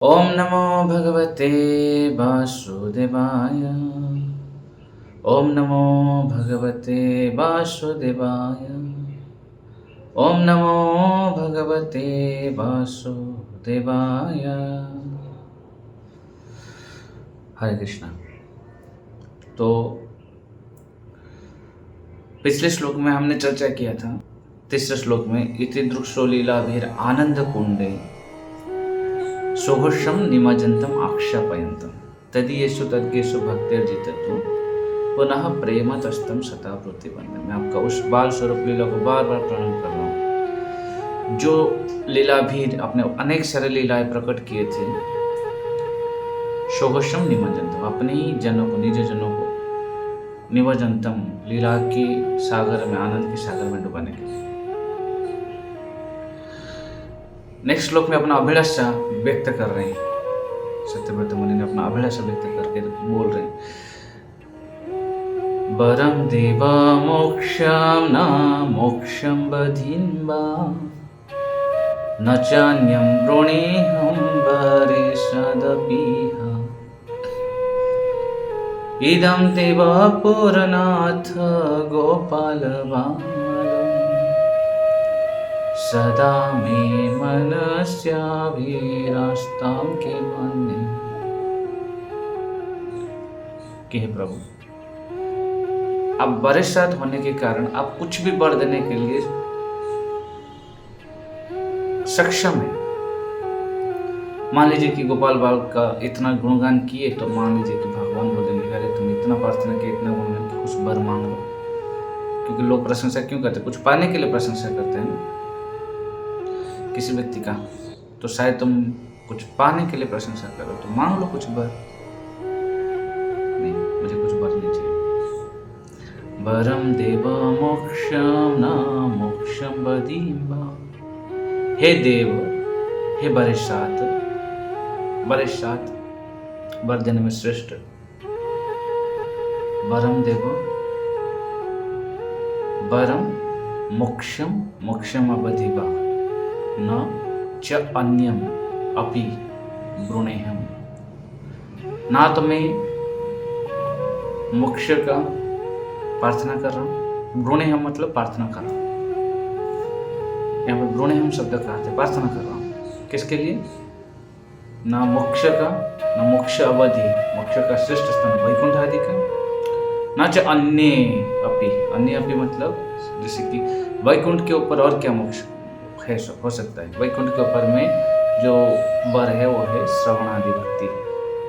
ओम नमो भगवते वासुदेवाय। ओम नमो भगवते वासुदेवाय। ओम नमो भगवते वासुदेवाय। हरे कृष्णा। तो पिछले श्लोक में हमने चर्चा किया था, तीसरे श्लोक में इति दृक्षो लीलाभिर आनंद कुंडे सोहर्षम निमज्जन्तम आक्षेपयन्तम तदीयेषु तद्गेषु भक्तिर्जितत्व पुनः प्रेम तस्तम सता प्रतिबंधन। मैं आपका उस बाल स्वरूप लीला को बार बार प्रणाम कर रहा हूँ जो लीलाभीर अपने अनेक सारे लीलाएं प्रकट किए थे। सोहर्षम निमज्जन्तम, अपने ही जनों को, निज जनों को, निमज्जन्तम, लीला के सागर में, आनंद के सागर में डुबाने के लिए। नेक्स्ट श्लोक में अपना अभिलाषा व्यक्त कर रहे हैं। सत्यव्रत मुनि ने अपना अभिलाषा व्यक्त करके बोल रहे हैं, वरम देव मोक्षम न मोक्षम बधिन्वा न चान्यम वृणेहं वरेषदपीह इदं देव पुरनाथ गोपालबालम् सदा मे मनस्याभिरास्तां के मन्ये। कि हे प्रभु, आप वरिष्ठ होने के कारण आप कुछ भी वर देने के लिए सक्षम है। मान लीजिए कि गोपाल बाल का इतना गुणगान किए तो मान लीजिए कि भगवान बोलेंगे, अरे तुम इतना प्रार्थना किए, इतना गुणगान किए, कुछ वर मांग लो। क्योंकि लोग प्रशंसा क्यों करते हैं? कुछ पाने के लिए प्रशंसा करते हैं ना किसी व्यक्ति का। तो शायद तुम कुछ पाने के लिए प्रशंसा करो तो मांग लो कुछ वर। नहीं, मुझे कुछ वर नहीं चाहिए। वरम देव मोक्षम न मोक्षम बदीम्बा। हे देव, हे वरिष्ठात, वर देने में श्रेष्ठ। वरम देव, वरम मोक्षम, मोक्षम अवधिवा न च अन्यम अपि वृणेहम। ना तो मैं मोक्ष का प्रार्थना कर रहा हूँ, वृणेहम मतलब प्रार्थना कर रहा हूँ। यहाँ पर वृणेहम शब्द का अर्थ है प्रार्थना कर रहा हूँ। किसके लिए? ना मोक्ष का, ना मोक्ष अवधि, मोक्ष का श्रेष्ठ स्थान वैकुंठ आदि का, ना च अन्य अपि। अन्य अपि मतलब जैसे कि वैकुंठ के ऊपर और क्या मोक्ष हो सकता है। वैकुंठ के ऊपर में जो वर है वो है श्रवण आदि भक्ति,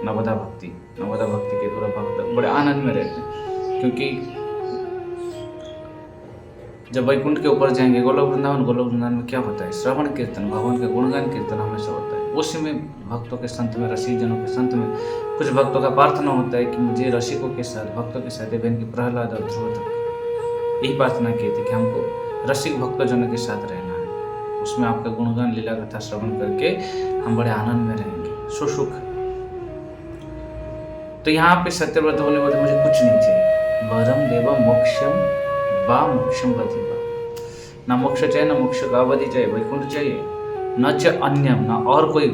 नवदा भक्ति। नवदा भक्ति के द्वारा भक्त बड़े आनंद में रहते हैं। क्योंकि जब वैकुंठ के ऊपर जाएंगे, गोलोक वृंदावन में क्या होता है? श्रवण कीर्तन, भगवान का गुणगान कीर्तन हमेशा होता है। उसी में भक्तों के संत में, रसिक जनों के संत में कुछ भक्तों का प्रार्थना होता है कि मुझे रसिकों के साथ, भक्तों के साथ, बहन की प्रहलाद और ध्रुव तक यही प्रार्थना की थी कि हमको रसिक भक्तजनों के साथ रहना है। उसमें आपका गुणगान लीला कथा श्रवण करके हम बड़े आनंद में रहेंगे, सुसुख। तो यहाँ पे सत्यव्रत बोले मुझे कुछ नहीं चाहिए। वरम देव मोक्षम वा मोक्षम बधिवा। ना मोक्ष चाहिए, ना मोक्ष का अवधि चाहिए, वैकुंठ चाहिए, न च अन्यम, ना और कोई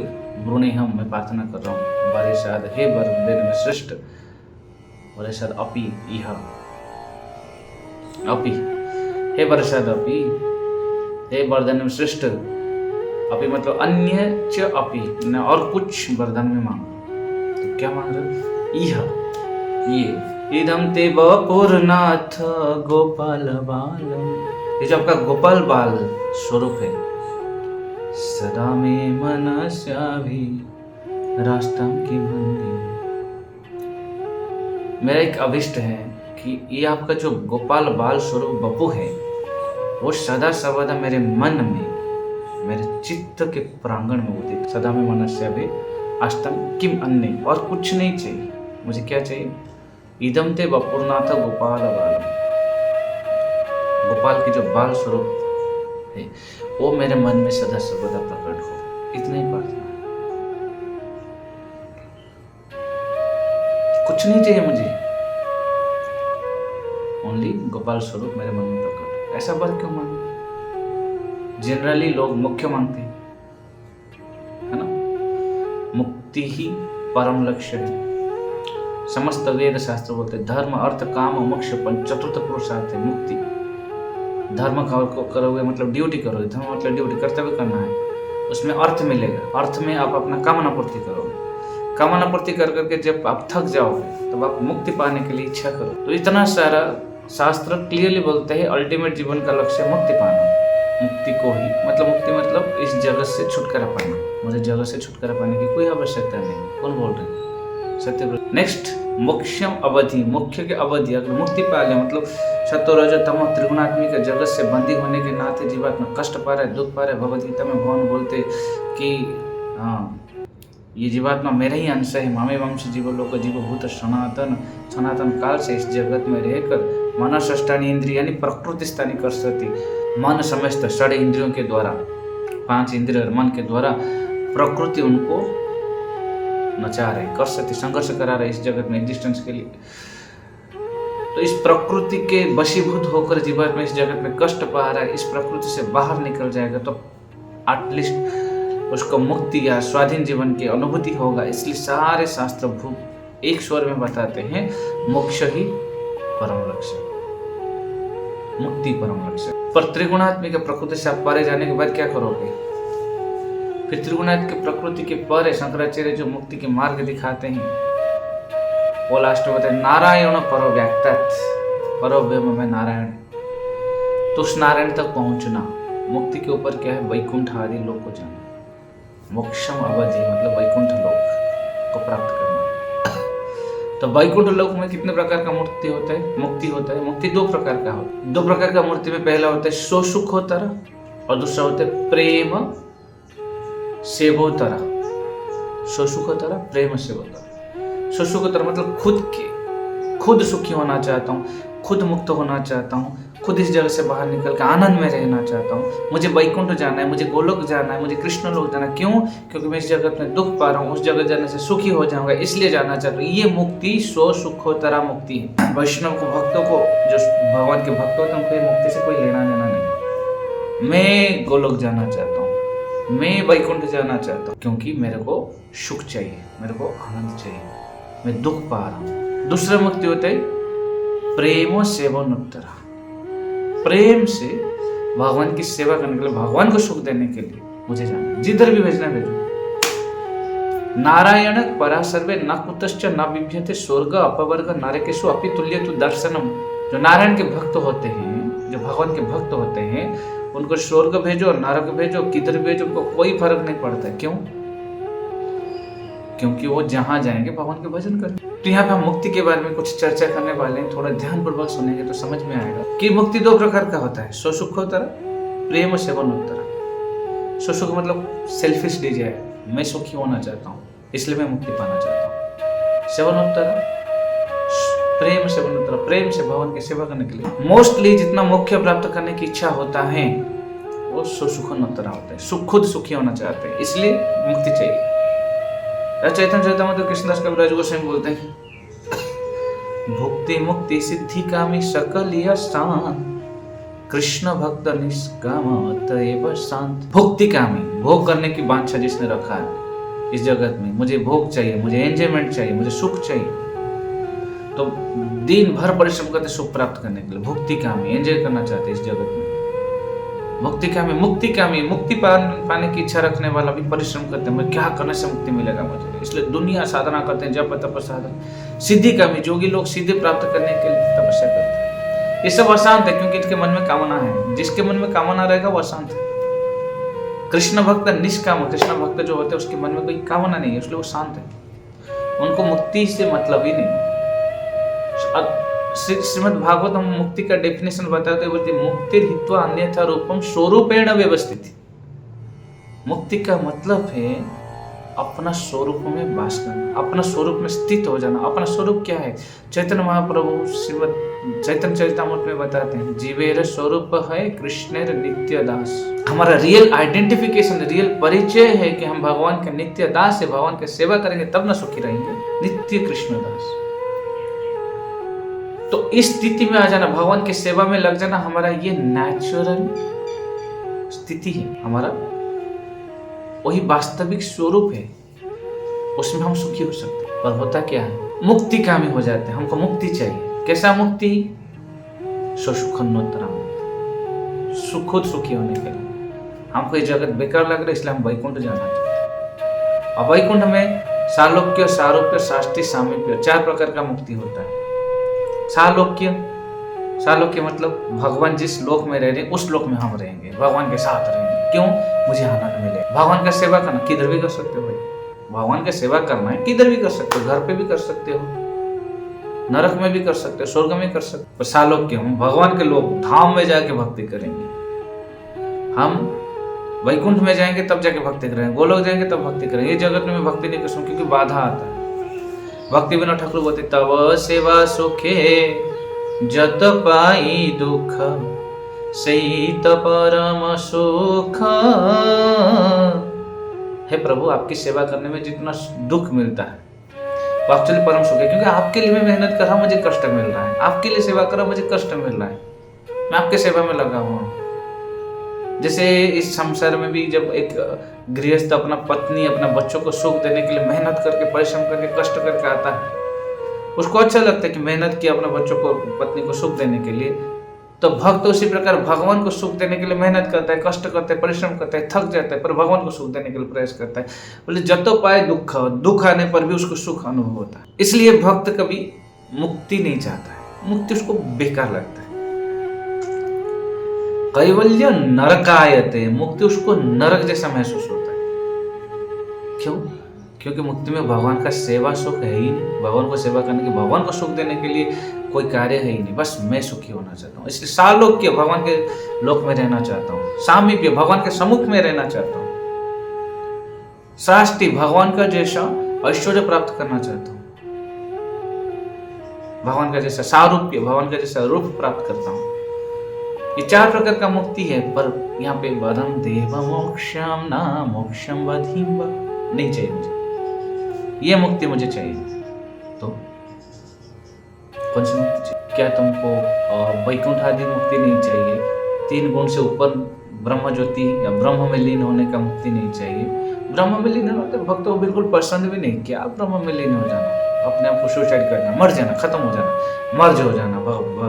वृणेहम। मैं प्रार्थना कर रहा हूँ वरिष्ठाद, हे वर देने में श्रेष्ठ। वरिष्ठाद अपि इह, अपि हे वरिष्ठाद अपि, हे वरदान में श्रेष्ठ। अपि मतलब अन्य च अपि, न और कुछ वरदान में मांगो। तो क्या मांग रहे? इह, ये इदम ते वपुरनाथ गोपाल बालम। ये जो आपका गोपाल बाल स्वरूप है, सदा में मनस्याभि रास्ताम की मंदिर। मेरा एक अभिष्ट है कि ये आपका जो गोपाल बाल स्वरूप बपू है वो सदा सर्वदा मेरे मन में, मेरे चित्त के प्रांगण में उदित। सदा में मनस्याभि अष्टम किम अन्य, और कुछ नहीं चाहिए। मुझे क्या चाहिए? इदम ते वपुरनाथ गोपाल बालम। गोपाल की जो बाल स्वरूप है वो मेरे मन में सदा सर्वदा प्रकट हो। इतना ही प्रार्थना है, कुछ नहीं चाहिए मुझे। ओनली गोपाल स्वरूप मेरे मन में प्रकट। ऐसा वर क्यों मांगे? जनरली लोग मुख्य मांगते हैं, है ना। मुक्ति ही परम लक्ष्य है। समस्त वेद शास्त्र बोलते धर्म अर्थ काम मोक्ष चतुर्थ पुरुषार्थ है मुक्ति। धर्म करोगे मतलब ड्यूटी करोगे, धर्म मतलब ड्यूटी कर्तव्य करना है, उसमें अर्थ मिलेगा। अर्थ में आप अपना कामना पूर्ति करोगे, कामना पूर्ति कर करके जब आप थक जाओगे तब आप मुक्ति पाने के लिए इच्छा करो। तो इतना सारा शास्त्र क्लियरली बोलते हैं अल्टीमेट जीवन का लक्ष्य मुक्ति पाना। मुक्ति को ही मुक्ति मतलब इस जगत से छुटकारा पाना। मुझे जगत से छुटकारा पाने की कोई आवश्यकता नहीं। कौन बोल रहे हैं? सत्य। नेक्स्ट, मोक्षम अवधि, मुख्य के अवधि। अगर मुक्ति पा लिया मतलब सत्व रजो तमो त्रिगुणात्मिक जगत से बंदी होने के नाते जीवात्मा कष्ट पा रहा है, दुख पा रहा है। भगवद्गीता में भगवान बोलते कि ये जीवात्मा मेरे ही अंश है। मामे वंश जीवलोक जीवभूत सनातन काल से इस जगत में रहकर मनसष्टानी इंद्रिय यानी प्रकृति स्थानी कर सकती। मन समस्त षड इंद्रियों के द्वारा, 5 इंद्रिय और मन के द्वारा प्रकृति उनको नचा रहे, कर सकती, संघर्ष करा रहे इस जगत में एग्जिस्टेंस के लिए। तो इस प्रकृति के वशीभूत होकर जीवात्मा इस जगत में कष्ट पा रहा है। इस प्रकृति से बाहर निकल जाएगा तो एटलीस्ट उसको मुक्ति या स्वाधीन जीवन की अनुभूति होगा। इसलिए सारे शास्त्र एक स्वर में बताते हैं मोक्ष ही परम लक्ष्य, मुक्ति परम लक्ष्य। पर त्रिगुणात्मिक प्रकृति से आप परे जाने के बाद क्या करोगे? फिर त्रिगुणात्मिक के प्रकृति के परे शंकराचार्य जो मुक्ति के मार्ग दिखाते हैं वो लास्ट में बताए नारायण परो व्याख्यात, परो ब्रह्म में नारायण। तो उस नारायण तक पहुंचना, मुक्ति के ऊपर क्या है? वैकुंठ आदि लोक को जाना। मोक्षम अवधि मतलब वैकुंठ लोक को प्राप्त करना। तो वैकुंठ लोक में कितने प्रकार का मुक्ति होता है? मुक्ति 2 प्रकार का होता है। 2 प्रकार का मुक्ति में पहला होता है सुखोत्तर और दूसरा होता है प्रेम सेवोत्तर। सुखोत्तर, प्रेम सेवोत्तर। सुखोत्तर मतलब खुद सुखी होना चाहता हूँ, खुद मुक्त होना चाहता हूँ, खुद इस जगह से बाहर निकल कर आनंद में रहना चाहता हूँ। मुझे वैकुंठ जाना है, मुझे गोलोक जाना है, मुझे कृष्ण लोक जाना है। क्यों? क्योंकि मैं इस जगत में दुख पा रहा हूँ, उस जगह जाने से सुखी हो जाऊंगा, इसलिए जाना चाहता हूँ। ये मुक्ति सुखोत्तरा मुक्ति है। वैष्णव को, भक्तों को, जो भगवान के भक्त होते हैं उनको ये मुक्ति से कोई लेना देना नहीं। मैं गोलोक जाना चाहता हूँ, मैं वैकुंठ जाना चाहता हूँ, क्योंकि मेरे को सुख चाहिए, मेरे को आनंद चाहिए, मैं दुख पा रहा हूँ। दूसरा मुक्ति होता है प्रेमो सेवोन्नतरा। प्रेम से भगवान की सेवा करने के लिए, भगवान को सुख देने के लिए मुझे जाना, जिधर भी भेजना भेजो। नारायण परा सर्वे न कुतश्च न बिभ्यते स्वर्ग अपवर्ग नारकेषु अपि तुल्यतु दर्शनम। जो नारायण के भक्त होते हैं, जो भगवान के भक्त होते हैं, उनको स्वर्ग भेजो, नरक भेजो, किधर भेजो, उनको कोई फर्क नहीं पड़ता। क्यों? क्योंकि वो जहां जाएंगे भगवान के भजन करें। तो यहाँ पे हम मुक्ति के बारे में कुछ चर्चा करने वाले हैं। थोड़ा ध्यानपूर्वक सुनेंगे तो समझ में आएगा कि मुक्ति 2 प्रकार का होता है, सुखोत्तर, प्रेम सेवोन्नतरा। सुख मतलब सेल्फिश डिजायर, मैं सुखी होना चाहता हूँ इसलिए मैं मुक्ति पाना चाहता हूँ। सेवोन्नतरा, प्रेम सेवोन्नतरा, प्रेम से भगवान की सेवा करने के लिए। मोस्टली जितना मोक्ष प्राप्त करने की इच्छा होता है वो सुखोन्नतरा होता है। खुद सुखी होना चाहते हैं इसलिए मुक्ति चाहिए। चैतन्य चरितामृत कृष्णदास कविराज गोस्वामी बोलते हैं भुक्ति मुक्ति सिद्धि कामी सकल शांत, कृष्ण भक्त निष्काम अतएव शांत। भुक्ति कामी, भोग करने की वांछा जिसने रखा है इस जगत में, मुझे भोग चाहिए, मुझे एंजॉयमेंट चाहिए, मुझे सुख चाहिए, तो दिन भर परिश्रम करते सुख प्राप्त करने के लिए। भुक्ति कामी, एंजॉय करना चाहते इस जगत में। मुक्ति कामी, मुक्ति पाने की इच्छा रखने वाला भी परिश्रम करते हैं, मैं क्या करने से मुक्ति मिलेगा मुझे, इसलिए दुनिया साधना करते हैं, जप तप साधन। सिद्धि कामी, जोगी लोग सिद्धि प्राप्त करने के लिए तपस्या करते हैं। ये सब अशांत है क्योंकि इनके मन में कामना है। जिसके मन में कामना रहेगा वो अशांत है। कृष्ण भक्त निष्काम, कृष्ण भक्त जो होते हैं उसके मन में कोई कामना नहीं है, इसलिए वो शांत है, उनको मुक्ति से मतलब ही नहीं। श्रीमद् भागवत हम मुक्ति का डेफिनेशन बताते हैं, बोलते मुक्ति हित्वा अन्यथा रूपम स्वरूपेण व्यवस्थित। मुक्ति का मतलब है अपना स्वरूप में वास करना, अपना स्वरूप में स्थित हो जाना। अपना स्वरूप क्या है? चैतन्य महाप्रभु श्रीमद् चैतन्य चरितामृत में बताते हैं जीवेर स्वरूप है कृष्णेर नित्य दास। हमारा रियल आइडेंटिफिकेशन, रियल परिचय है कि हम भगवान के नित्य दास है। भगवान की सेवा करेंगे तब ना सुखी रहेंगे, नित्य कृष्ण दास। तो इस स्थिति में आ जाना, भगवान की सेवा में लग जाना, हमारा ये नेचुरल स्थिति है, हमारा वही वास्तविक स्वरूप है। उसमें हम सुखी हो सकते हैं। पर होता क्या है, मुक्ति कामी हो जाते हैं। हमको मुक्ति चाहिए। कैसा मुक्ति? सुखोन्नोत्तरम, खुद सुखी होने के लिए। हमको ये जगत बेकार लग रहा है, इसलिए हम वैकुंठ जाना चाहते हैं। और वैकुंठ में सालोक्य, सारूप्य, साष्टी, सामीप्य 4 प्रकार का मुक्ति होता है। सालोक्य, सालोक्य मतलब भगवान जिस लोक में रह रहे हैं उस लोक में हम रहेंगे, भगवान के साथ रहेंगे। क्यों? मुझे आनंद मिले। भगवान का सेवा करना किधर भी कर सकते हो भाई। भगवान का सेवा करना है किधर भी कर सकते हो, घर पे भी कर सकते हो, नरक में भी कर सकते हो, स्वर्ग में कर सकते हो। पर सालोक्य, हम भगवान के लोक धाम में जाके भक्ति करेंगे। हम वैकुंठ में जाएंगे तब जाके भक्ति करेंगे, गोलोक जाएंगे तब भक्ति करेंगे। ये जगत में भक्ति नहीं कर सकते क्योंकि बाधा आता है। भक्ति बिना ठाकुर बोलते तब सेवा सुखे जत पाई दुख सहित परम सुख। हे प्रभु, आपकी सेवा करने में जितना दुख मिलता है वो एक्चुअली परम सुख है, क्योंकि आपके लिए मैं मेहनत कर रहा हूं, मुझे कष्ट मिल रहा है। आपके लिए सेवा कर रहा हूं, मुझे कष्ट मिल रहा है। मैं आपके सेवा में लगा हुआ हूं। जैसे इस संसार में भी जब एक गृहस्थ अपना पत्नी, अपना बच्चों को सुख देने के लिए मेहनत करके, परिश्रम करके, कष्ट करके आता है, उसको अच्छा लगता है कि मेहनत किया अपने बच्चों को, पत्नी को सुख देने के लिए। तो भक्त उसी प्रकार भगवान को सुख देने के लिए मेहनत करता है, कष्ट करता है, परिश्रम करता है, थक जाता है, पर भगवान को सुख देने के लिए प्रयास करता है। बोले जतो पाए दुख, दुख आने पर भी उसको सुख अनुभव होता है। इसलिए भक्त कभी मुक्ति नहीं चाहता है, मुक्ति उसको बेकार लगता है। कैवल्य नरकायते, मुक्ति उसको नरक जैसा महसूस होता है। क्यों? क्योंकि मुक्ति में भगवान का सेवा सुख है ही नहीं। भगवान को सेवा करने के, भगवान को सुख देने के लिए कोई कार्य है ही नहीं। बस मैं सुखी होना चाहता हूँ। इसलिए सालोक्य, भगवान के लोक में रहना चाहता हूँ। सामीप्य, भगवान के सम्मुख में रहना चाहता हूँ। साष्टी, भगवान का जैसा ऐश्वर्य प्राप्त करना चाहता हूँ। भगवान का जैसा सारूप्य, भगवान का जैसा रूप प्राप्त करता हूँ। ये 4 प्रकार का मुक्ति है। पर यहाँ पे वदम देव मोक्षम ना मोक्षम वधीम नहीं चाहिए मुझे। ये मुक्ति मुझे चाहिए। तो कौन सी मुक्ति चाहिए? क्या तुमको वैकुंठ आदि मुक्ति नहीं चाहिए? 3 गुण से ऊपर ब्रह्म ज्योति या ब्रह्म में लीन होने का मुक्ति नहीं चाहिए? ब्रह्म में लीन होना तो भक्तों को बिल्कुल पसंद भी नहीं। क्या ब्रह्म में लीन हो जाना, अपने आप को सुसाइड करना, मर जाना, खत्म हो जाना, मर्ज हो जाना,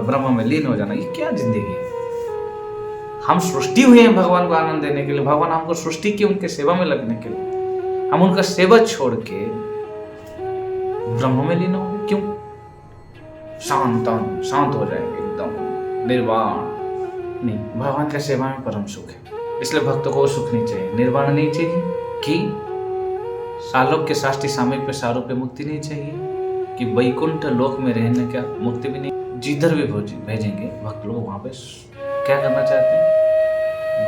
ब्रह्म में लीन हो जाना, ये क्या जिंदगी है? हम सृष्टि हुए हैं भगवान को आनंद देने के लिए। भगवान हमको सृष्टि की, उनके सेवा में लगने के लिए। हम उनका सेवा छोड़ के ब्रह्म में लीन होंगे। क्यों? शांत हो जाएंगे, एकदम निर्वाण। नहीं, भगवान का सेवा में परम सुख है। इसलिए भक्तों को सुख नहीं चाहिए, निर्वाण नहीं चाहिए, कि सालोक्य, साष्टी, सामीप्य, सारूप्य मुक्ति नहीं चाहिए, कि वैकुंठ लोक में रहने का मुक्ति भी नहीं। जिधर भी भेजेंगे भक्त लोग वहां पे क्या करना चाहते हैं?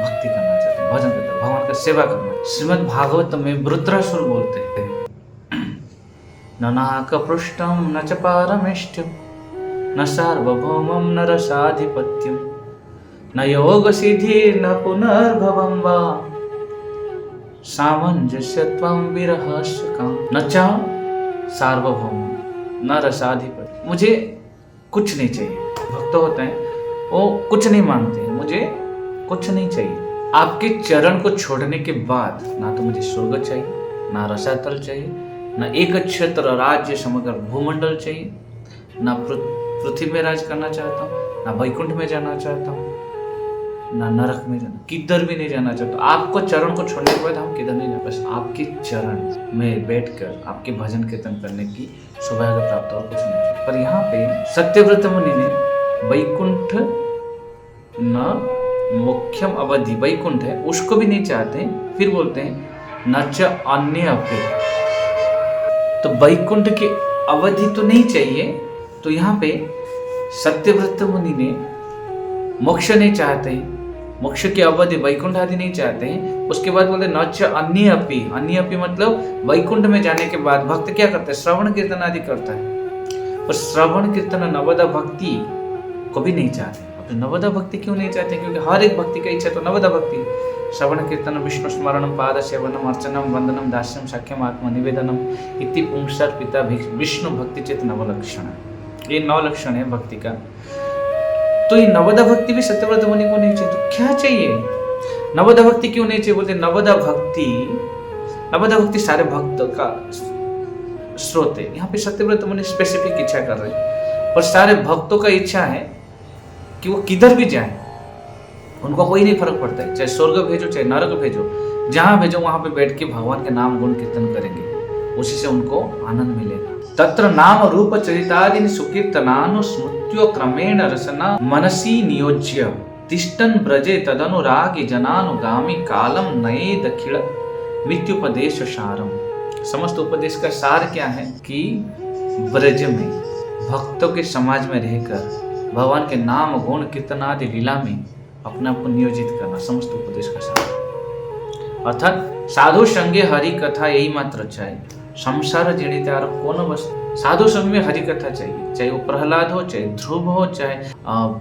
भक्ति करना चाहते हैं, भजन करते हैं, भगवान का सेवा करना। श्रीमद् भागवत में वृत्रासुर बोलते हैं न नाकपृष्ठं न च पारमेष्ठ्यं न सार्वभौमं न रसाधिपत्यं न योगसिद्धिर्न पुनर्भवं वा सामंजस्यत्वं विरहस्यकं न च सार्वभौमं न रसाधिपत्यं। मुझे कुछ नहीं चाहिए। भक्त होते हैं वो कुछ नहीं मांगते हैं, मुझे कुछ नहीं चाहिए। आपके चरण को छोड़ने के बाद ना तो मुझे स्वर्ग चाहिए, ना रसातल चाहिए, ना एक क्षेत्र राज्य समग्र भूमंडल चाहिए, ना पृथ्वी में राज करना चाहता हूँ, ना वैकुंठ में जाना चाहता हूँ, ना नरक में जाना, किधर भी नहीं जाना चाहता। आपको चरण को छोड़ने के बाद हम किधर नहीं जाना, बस आपके चरण में बैठकर आपके भजन कीर्तन करने की सौभाग्य प्राप्त हो, कुछ नहीं चाहिए। पर यहाँ पे सत्यव्रत मुनि ने वैकुंठ न मुख्यम अवधि, वैकुंठ है उसको भी नहीं चाहते, फिर बोलते हैं न च अन्य अपे। तो वैकुंठ की अवधि तो नहीं चाहिए, तो यहाँ पे सत्यव्रत मुनि ने मोक्ष नहीं चाहते, मोक्ष की अवधि वैकुंठ आदि नहीं चाहते हैं। उसके बाद बोलते न च अन्य अपी। अन्य अपी मतलब वैकुंठ में जाने के बाद भक्त क्या करते हैं? श्रवण कीर्तन आदि करता है। और श्रवण कीर्तन नवदा भक्ति को भी नहीं चाहते। अब नवदा भक्ति क्यों नहीं चाहते? क्योंकि हर एक भक्ति का इच्छा तो नवदा भक्ति, श्रवण कीर्तन, विष्णु स्मरणम, पाद सेवनम, अर्चनम, वंदनम, दास्यम, साख्यम, आत्म निवेदनम इति पुंसर पिता विष्णु भक्ति चेत नवलक्षण। ये 9 लक्षण है भक्ति का। तो ये नवदा भक्ति भी सत्यव्रत मुनि को नहीं चाहिए। तो क्या चाहिए? नवदा भक्ति क्यों नहीं चाहिए? बोलते नवदा भक्ति सारे भक्त का श्रोते, यहाँ पे सत्यव्रत मुनि स्पेसिफिक इच्छा कर रहे हैं, और सारे भक्तों का इच्छा है कि वो किधर भी जाए, उनको कोई नहीं फर्क पड़ता है, चाहे स्वर्ग भेजो चाहे नरक भेजो, जहां भेजो वहां पे बैठ के भगवान के नाम गुण कीर्तन करेंगे, उसी से उनको आनंद मिलेगा। तत्र नाम रूप चरितादि सुकीर्तनानु स्मृत्यो क्रमेण रसना मनसी नियोज्य तिष्ठन् ब्रजे तदनुरागी जनानुगामी कालम नये दखिल मित्युपदेश सारम। समस्त उपदेश का सार क्या है कि ब्रज में भक्तों के समाज में रहकर भगवान के नाम गुण कीर्तन आदि लीला में अपने आप को नियोजित करना, समस्त उपदेश का सार। अर्थात साधु संगे हरि कथा यही मात्र चाहिए, संसार जनितार कौन वस्तु। साधु संग में हरि कथा चाहिए, चाहे वो प्रहलाद हो, चाहे ध्रुव हो, चाहे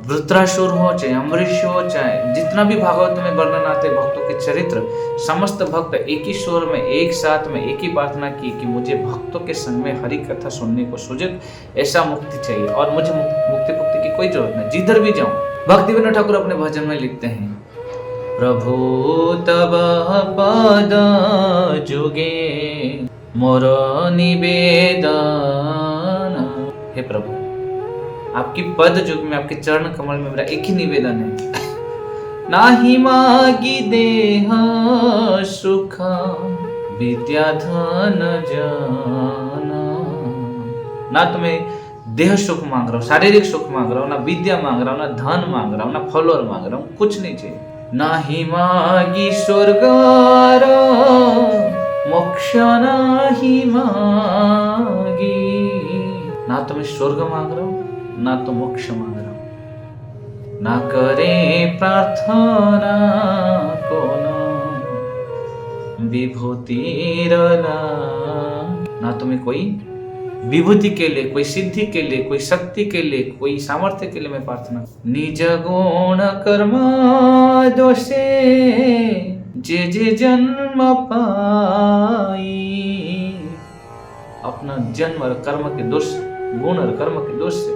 वृत्रासुर हो, चाहे अम्बरीश हो, चाहे जितना भी भागवत में वर्णन आते भक्तों के चरित्र, समस्त भक्त एक ही स्वर में एक साथ में एक ही प्रार्थना की कि मुझे भक्तों के संग में हरि कथा सुनने को सुजग ऐसा मुक्ति चाहिए, और मुझे मुक्ति की कोई जरूरत नहीं, जिधर भी जाऊं। भक्ति विनोद ठाकुर अपने भजन में लिखते हैं, प्रभु तब पद जुगे मोर निवेदन। हे प्रभु, आपकी पद जुग में, आपके चरण कमल में मेरा एक ही निवेदन है, नाही मागी देह सुख विद्या धन जन। ना तुम्हें देह सुख मांग रहा हूं, शारीरिक सुख मांग रहा हूं, ना विद्या मांग रहा हूं, ना धन मांग रहा हूं, ना फॉलोअर मांग रहा हूं, कुछ नहीं चाहिए। नाही मागी स्वर्ग मोक्ष नाही मांगी। ना तो मैं स्वर्ग मांग रहा हूं, ना तो मोक्ष मांग रहा हूं, ना करे प्रार्थना कोनो विभूति रला। ना तो मैं कोई विभूति के लिए, कोई सिद्धि के लिए, कोई शक्ति के लिए, कोई सामर्थ्य के लिए मैं प्रार्थना। निज गुण कर्म दोषे जे जे जन्म पाई। अपना जन्म और कर्म के दोष, गुण और कर्म के दोष से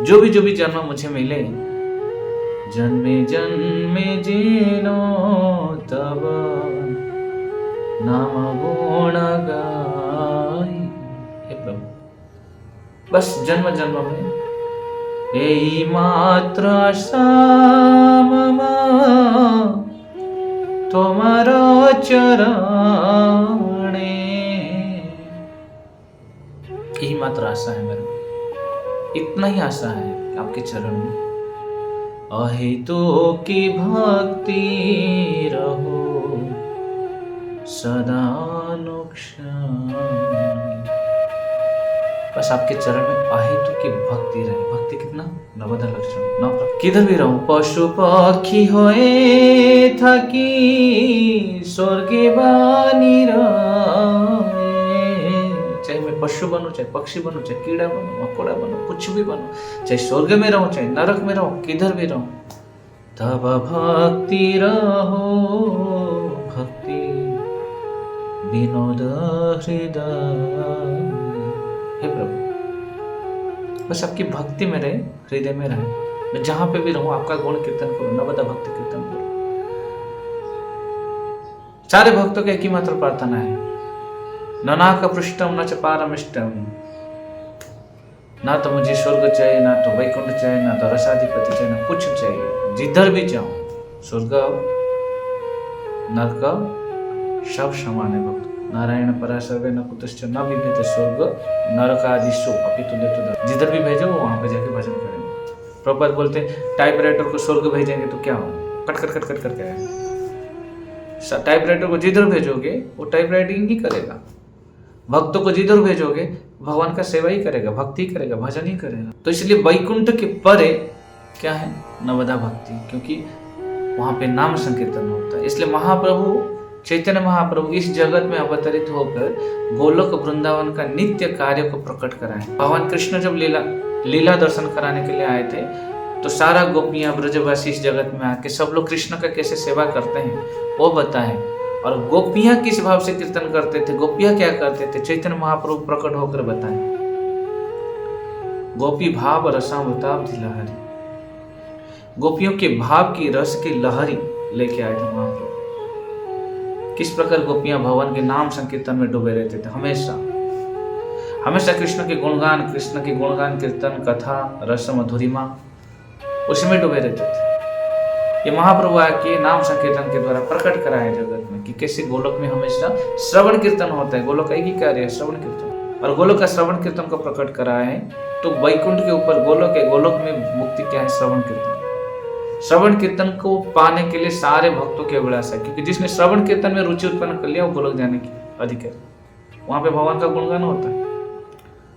जो भी जन्म मुझे मिले, जन्मे जन्मे जेनो तब नाम गुण गाई। हे प्रभु, बस जन्म जन्म में यही मात्र आशा ममा तुम्हारा चरणे। यही मात्र आशा है मेरे, इतना ही आशा है आपके चरण में। अहेतु की भक्ति रहो सदा अनुक्षण। बस आपके चरण में अहेतु की भक्ति रहे। भक्ति कितना नवदा लक्षण, किधर भी रहूं, पशु पक्षी होए थकी स्वर्गे बानी रहे। चाहे मैं पशु बनूं, चाहे पक्षी बनूं, चाहे कीड़ा बनूं, मकोड़ा बनूं, कुछ भी बनूं, चाहे स्वर्ग में रहूं, चाहे नरक में रहूं, किधर भी रहूं, तब भक्ति रहो भक्ति विनोद हृदय। हे प्रभु, बस आपकी भक्ति में रहे, हृदय में रहे। मैं जहां पे भी रहूं आपका गुण कीर्तन करूं, नवदा भक्ति कीर्तन करूं। सारे भक्तों की एक ही मात्र प्रार्थना है, ननाक पृष्ठम न च पारमिष्टम। ना तो मुझे स्वर्ग चाहिए, ना तो वैकुंठ चाहिए, ना तो रसाधिपति चाहिए, ना कुछ चाहिए। जिधर भी जाऊं, स्वर्ग नरक सब समान है भक्त। नारायण परा सर्वे न कुतश्च न विद्यते स्वर्ग नरक आदिषु अपितु देतु। जिधर भी भेजो वहां पे जाके भजन करेंगे। प्रभुपाद बोलते हैं टाइपराइटर को स्वर्ग भेजेंगे तो क्या हो, कट कर क्या। टाइपराइटर को जिधर भेजोगे वो टाइपराइटिंग ही करेगा। भक्तों को जिधर भेजोगे भगवान का सेवा ही करेगा, भक्ति ही करेगा, भजन ही करेगा। तो इसलिए वैकुंठ के परे क्या है, नवदा भक्ति, क्योंकि वहां पे नाम संकीर्तन होता है। इसलिए महाप्रभु चैतन्य महाप्रभु इस जगत में अवतरित होकर गोलोक वृंदावन का नित्य कार्य को प्रकट कराए। भगवान कृष्ण जब लीला दर्शन कराने के लिए आए थे तो सारा गोपियां ब्रजवासी इस जगत में आके सब लोग कृष्ण का कैसे सेवा करते हैं वो बताए। और गोपियां किस भाव से कीर्तन करते थे, गोपियां क्या करते थे, चैतन्य महाप्रभु प्रकट होकर बताए। गोपी भाव रसामृताब्धि लहरी, गोपियों के भाव की रस की लहरी लेके आए थे महाप्रभु। किस प्रकार गोपियां भगवान के नाम संकीर्तन में डूबे रहते थे हमेशा। हमेशा कृष्ण के गुणगान कीर्तन कथा रस मधुरिमा उसमें डूबे रहते थे। ये महाप्रभु आके नाम संकीर्तन के द्वारा प्रकट करा है जगत में कि कैसे गोलोक में हमेशा श्रवण कीर्तन होता है। गोलोक एक ही कार्य है, श्रवण कीर्तन, और गोलोक का श्रवण कीर्तन को प्रकट करा है। तो वैकुंठ के ऊपर गोलोक में मुक्ति क्या है? श्रवण कीर्तन। श्रवण कीर्तन को पाने के लिए सारे भक्तों की अभिलाषा है, क्योंकि जिसने श्रवण कीर्तन में रुचि उत्पन्न कर लिया वो गोलोक जाने की अधिकारी। वहां पे भगवान का गुणगान होता है,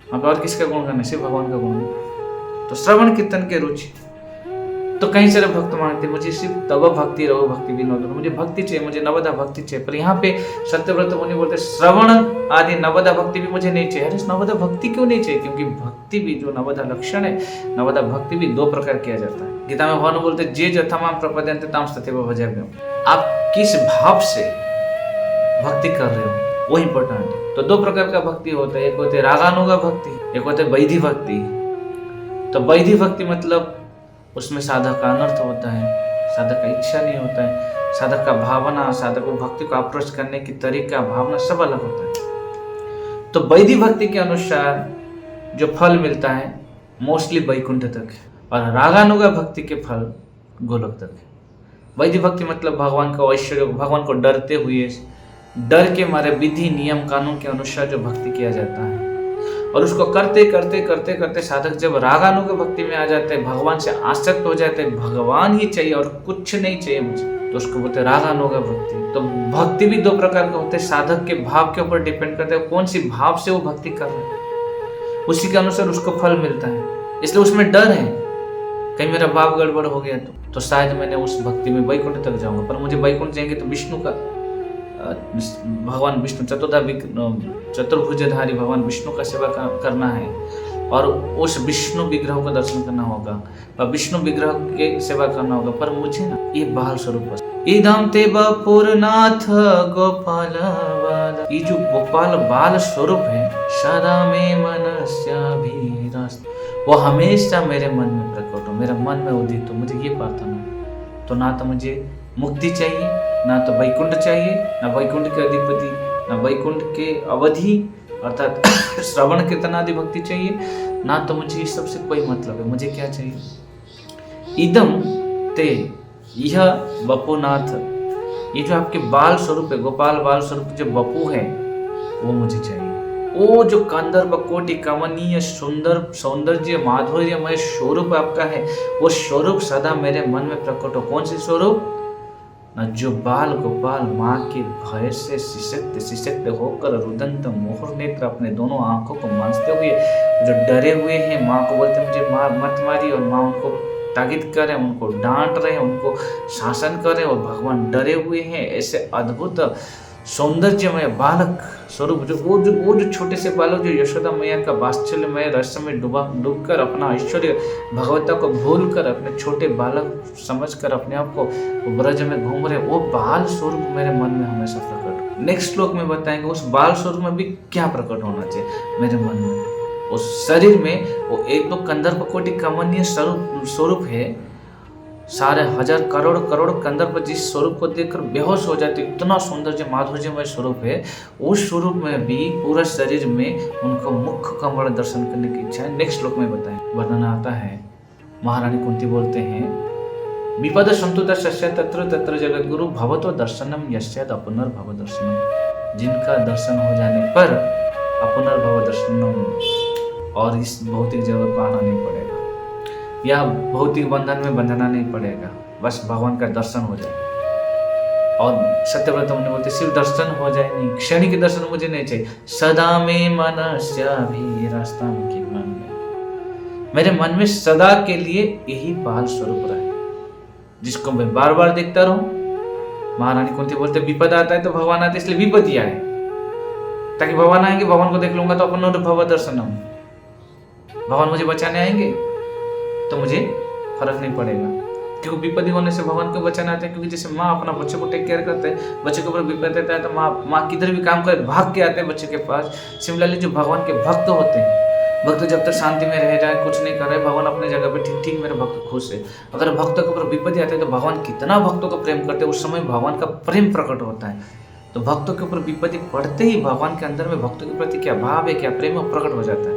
वहां पे और किसका गुणगान है? सिर्फ भगवान का गुणगान। तो श्रवण कीर्तन के रुचि तो कई सारे भक्त मांगते मुझे सिर्फ तव भक्ति रहो, भक्ति भी न, मुझे भक्ति चाहिए, मुझे नवदा भक्ति चाहिए। पर यहाँ पे सत्यव्रत मुनि बोलते श्रवण आदि नवदा भक्ति भी मुझे नहीं चाहिए। अरे नवदा भक्ति क्यों नहीं चाहिए? क्योंकि भक्ति भी जो नवदा लक्षण है, नवदा भक्ति भी दो प्रकार किया जाता है। गीता में भगवान बोलते जे जथामाम प्रपद्यन्ते ताम तथैव भजाम्यहम्। आप किस भाव से भक्ति कर रहे हो वो इंपॉर्टेंट है। तो दो प्रकार का भक्ति होता है, एक होते रागानुगा भक्ति, एक होते वैधि भक्ति। तो वैधि भक्ति मतलब उसमें साधक का अनर्थ होता है, साधक का इच्छा नहीं होता है, साधक का भावना, साधक को भक्ति को अप्रोच करने की तरीका, भावना सब अलग होता है। तो वैधि भक्ति के अनुसार जो फल मिलता है मोस्टली वैकुंठ तक है, और रागानुगा भक्ति के फल गोलोक तक है। वैधि भक्ति मतलब भगवान का ऐश्वर्य, भगवान को डरते हुए, डर के मारे विधि नियम कानून के अनुसार जो भक्ति किया जाता है, और उसको करते करते करते करते साधक जब रागानुग भक्ति में आ जाते हैं, भगवान से आसक्त हो जाते हैं, भगवान ही चाहिए और कुछ नहीं चाहिए मुझे, तो उसको बोलते हैं रागानुग भक्ति। तो भक्ति भी दो प्रकार के होते हैं, साधक के भाव के ऊपर डिपेंड करते हैं, कौन सी भाव से वो भक्ति कर रहे हैं, उसी के अनुसार उसको फल मिलता है। इसलिए उसमें डर है, कहीं मेरा भाव गड़बड़ हो गया तो शायद मैंने उस भक्ति में वैकुंठ तक जाऊंगा। पर मुझे वैकुंठ जाएंगे तो विष्णु का, भगवान विष्णु चतुर्भुजधारी भगवान विष्णु का सेवा करना है, और उस विष्णु विग्रह का दर्शन करना होगा, और विष्णु विग्रह के सेवा करना होगा। पर मुझे ना ये बाल स्वरूप इदम ते बपुरनाथ गोपाल बाल, ये जो गोपाल बाल स्वरूप है, सदा में मनस्याभिरस्त, वो हमेशा मेरे मन में प्रकट हो, मेरा मन में उदित हो। मुझे ये प्रार्थना है। तो ना तो मुझे मुक्ति चाहिए, ना तो वैकुंठ चाहिए, ना वैकुंठ के अधिपति, ना वैकुंठ के अवधि अर्थात श्रवण कीर्तन आदि भक्ति चाहिए, ना तो मुझे इस सबसे कोई मतलब है। मुझे क्या चाहिए? इदम ते यह बपुनाथ, ये जो आपके बाल स्वरूप है, गोपाल बाल स्वरूप जो बपू है वो मुझे चाहिए। वो जो कंदर्प कोटि कमनीय सुंदर सौंदर्य माधुर्यमय स्वरूप आपका है, वो स्वरूप सदा मेरे मन में प्रकट हो। कौन सी स्वरूप? न जो बाल गोपाल माँ के भय से सिसकते होकर रुदंत मोहर नेत्र अपने दोनों आंखों को मांसते हुए जो डरे हुए हैं, माँ को बोलते मुझे मत मारी, और माँ उनको ताकीद कर रहे हैं, उनको डांट रहे हैं, उनको शासन कर रहे हैं, और भगवान डरे हुए हैं। ऐसे अद्भुत सौंदर्यमय बालक स्वरूप जो वो जो छोटे से बालक जो यशोदा मैया का वात्सल्यमय रस में डूबकर अपना ऐश्वर्य भगवता को भूल कर अपने छोटे बालक समझकर अपने आप को ब्रज में घूम रहे, वो बाल स्वरूप मेरे मन में हमेशा प्रकट। नेक्स्ट श्लोक में बताएंगे उस बाल स्वरूप में भी क्या प्रकट होना चाहिए मेरे मन में। उस शरीर में वो एक तो कंदर्प कोटि कमनीय स्वरूप है, सारे हजार करोड़ करोड़ कंदर्प जिस स्वरूप को देखकर बेहोश हो जाते, इतना सौंदर्य माधुर्यमय स्वरूप है। उस स्वरूप में भी पूरा शरीर में उनको मुख कमल दर्शन करने की इच्छा है। नेक्स्ट श्लोक में बताएं, वर्णन आता है, महारानी कुंती बोलते हैं, विपद संतुत सस्य तत्र तत्र जगत गुरु भवतो दर्शनम यस्याद अपुनर्भव दर्शनम। जिनका दर्शन हो जाने पर अपुनर्भव दर्शनम, और इस भौतिक जगत को आना नहीं पड़ेगा, या भौतिक बंधन में बंधना नहीं पड़ेगा, बस भगवान का दर्शन हो जाए। और सत्यव्रत मुनि बोलते सिर्फ दर्शन हो जाए नहीं, क्षणिक दर्शन मुझे नहीं चाहिए, सदा में मनस्याभिरस्तं के मन में, मेरे मन में सदा के लिए यही बाल स्वरूप रहे, जिसको मैं बार बार देखता रहूं। महारानी कुंती बोलते विपद आता है तो भगवान आते, इसलिए विपत्ति आए, ताकि भगवान आएंगे, भगवान को देख लूंगा तो अपुनर्भव दर्शनम, भगवान मुझे बचाने आएंगे तो मुझे फर्क नहीं पड़ेगा। क्योंकि विपत्ति होने से भगवान को बचाना आता है, क्योंकि जैसे माँ अपना बच्चे को टेक केयर करते हैं, बच्चे के ऊपर विपत्ति आता है तो माँ किधर भी काम करे भाग के आते हैं बच्चे के पास। सिमिलरली जो भगवान के भक्त होते हैं, भक्त जब तक शांति में रह जाए, कुछ नहीं कर रहे, भगवान अपने जगह पे ठीक ठीक मेरे भक्त खुश है। अगर भक्त के ऊपर विपत्ति आते है तो भगवान कितना भक्तों को प्रेम करते हैं, उस समय भगवान का प्रेम प्रकट होता है। तो भक्तों के ऊपर विपत्ति पड़ते ही भगवान के अंदर में भक्तों के प्रति क्या भाव है, क्या प्रेम है, प्रकट हो जाता है।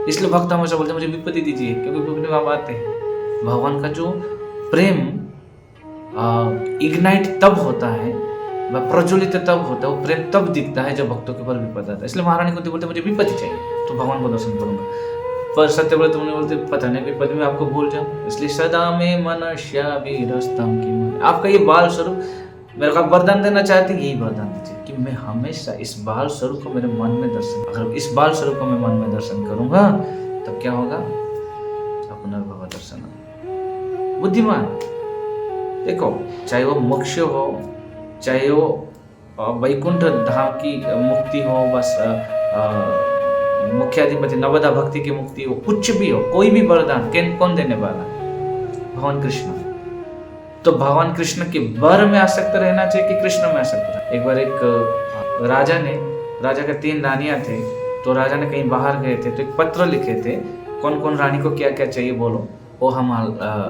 इसलिए भक्त हमेशा बोलते हैं मुझे विपत्ति दीजिए, क्योंकि विपत्ति में आप आते हैं। भगवान का जो प्रेम इग्नाइट तब होता है, वह प्रज्वलित तब होता है, वो प्रेम तब दिखता है जब भक्तों के ऊपर विपत्ति आता है। इसलिए महारानी कुंती बोलते मुझे विपत्ति चाहिए तो भगवान को दर्शन करूंगा। पर सत्यव्रत मुनि बोलते पता नहीं विपत्ति में आपको भूल जाऊं, इसलिए सदा में मनुष्याभिरस्तम की आपका ये बाल स्वरूप मेरे को वरदान देना चाहते हैं, यही वरदान दीजिए कि मैं हमेशा इस बाल स्वरूप को मेरे मन में दर्शन, अगर इस बाल स्वरूप को मैं मन में दर्शन करूंगा तब क्या होगा, पुनर्भव दर्शन। बुद्धिमान देखो, चाहे वो मोक्ष हो, चाहे वो वैकुंठ धाम की मुक्ति हो, बस मुख्याधिपति नवदा भक्ति की मुक्ति हो, कुछ भी हो, कोई भी वरदान कौन देने वाला, भगवान कृष्ण। तो भगवान कृष्ण के वर में आसक्त रहना चाहिए कि कृष्ण में आसक्त रहना। एक बार एक राजा के 3 रानियां थे, तो राजा ने कहीं बाहर गए थे तो एक पत्र लिखे थे, कौन कौन रानी को क्या क्या चाहिए बोलो, वो हम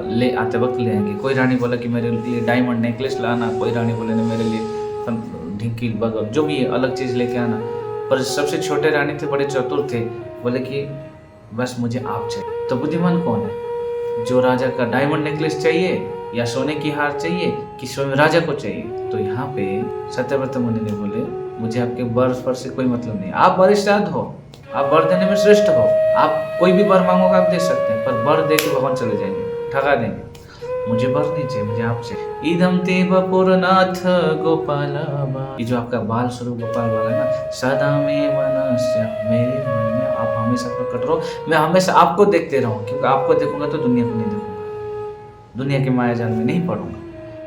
ले आते वक्त ले आएंगे। कोई रानी बोला कि मेरे लिए डायमंड नेकलेस लाना, कोई रानी बोले ना मेरे लिए ढिंकी बगल जो भी अलग चीज़ लेके आना। पर सबसे छोटे रानी थे, बड़े चतुर थे, बोले कि बस मुझे आप चाहिए। तो बुद्धिमान कौन है, जो राजा का डायमंड नेकलेस चाहिए या सोने की हार चाहिए कि स्वयं राजा को चाहिए। तो यहाँ पे सत्यव्रत मुनि ने बोले मुझे आपके वर पर से कोई मतलब नहीं, आप वरिष्ठ हो, आप वर देने में श्रेष्ठ हो, आप कोई भी वर मांगोगे आप दे सकते हैं, पर वर दे के भगवान चले जाएंगे, ठगा देंगे। मुझे वर नहीं चाहिए, मुझे आप चाहिए। इदम ते वपुरनाथ गोपाल, ये जो आपका बाल स्वरूप गोपाल वाला है ना, सदा में मनस्य, मेरे मन में आप हमेशा प्रकट रहो, मैं हमेशा आपको देखते रहूं, क्योंकि आपको देखूंगा तो दुनिया को नहीं देखूंगा, दुनिया के माया जाल में नहीं पड़ूंगा,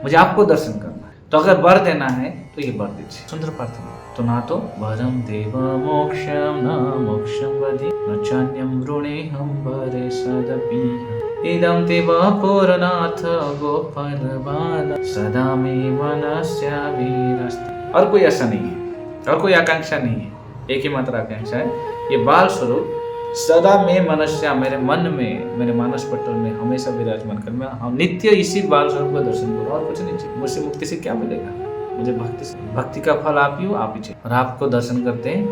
मुझे आपको दर्शन करना है। तो अगर वर देना है तो ये वर दीजिए। सुंदर प्रार्थना। तो ना तो वरम देव मोक्षम न मोक्षम वदि न चान्यम वृणेहम वरे सदपि इदं ते वपुरनाथ गोपाल बाल सदा मे मनस्याभिरस्त। और कोई ऐसा नहीं है, और कोई आकांक्षा नहीं है, एक ही मात्र आकांक्षा है, ये बाल स्वरूप सदा में मनुष्य मेरे मन में, मेरे मानस पटल में हमेशा विराजमान कर, मैं नित्य इसी बाल स्वरूप का दर्शन करूँ, और कुछ नहीं चाहिए। मुझसे मुक्ति से क्या मिलेगा, मुझे भक्ति से, भक्ति का फल आप ही हो, आप ही चाहिए। और आपको दर्शन करते हैं,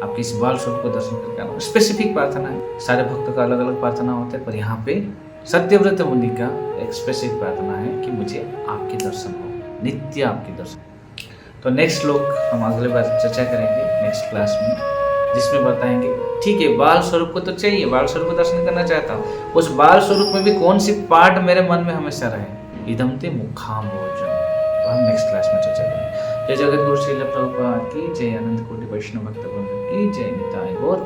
आपके इस बाल स्वरूप को दर्शन करके आना। स्पेसिफिक प्रार्थना है, सारे भक्तों का अलग अलग प्रार्थना होता है, पर यहाँ पे सत्यव्रत मुनि का एक स्पेसिफिक प्रार्थना है कि मुझे आपके दर्शन हो, नित्य आपके दर्शन। तो नेक्स्ट श्लोक हम अगले बार चर्चा करेंगे नेक्स्ट क्लास में, जिसमें बताएंगे ठीक है बाल स्वरूप को तो चाहिए, बाल स्वरूप को दर्शन करना चाहता हूँ, उस बाल स्वरूप में भी कौन सी पार्ट मेरे मन में हमेशा रहे। इदम ते मुखाम भोजन, तो हम नेक्स्ट क्लास में चर्चा करेंगे। जय जगत गुरु श्रील प्रभुपाद की जय, अनंत कोटि वैष्णव भक्त वृंद की जय, निताय गौर।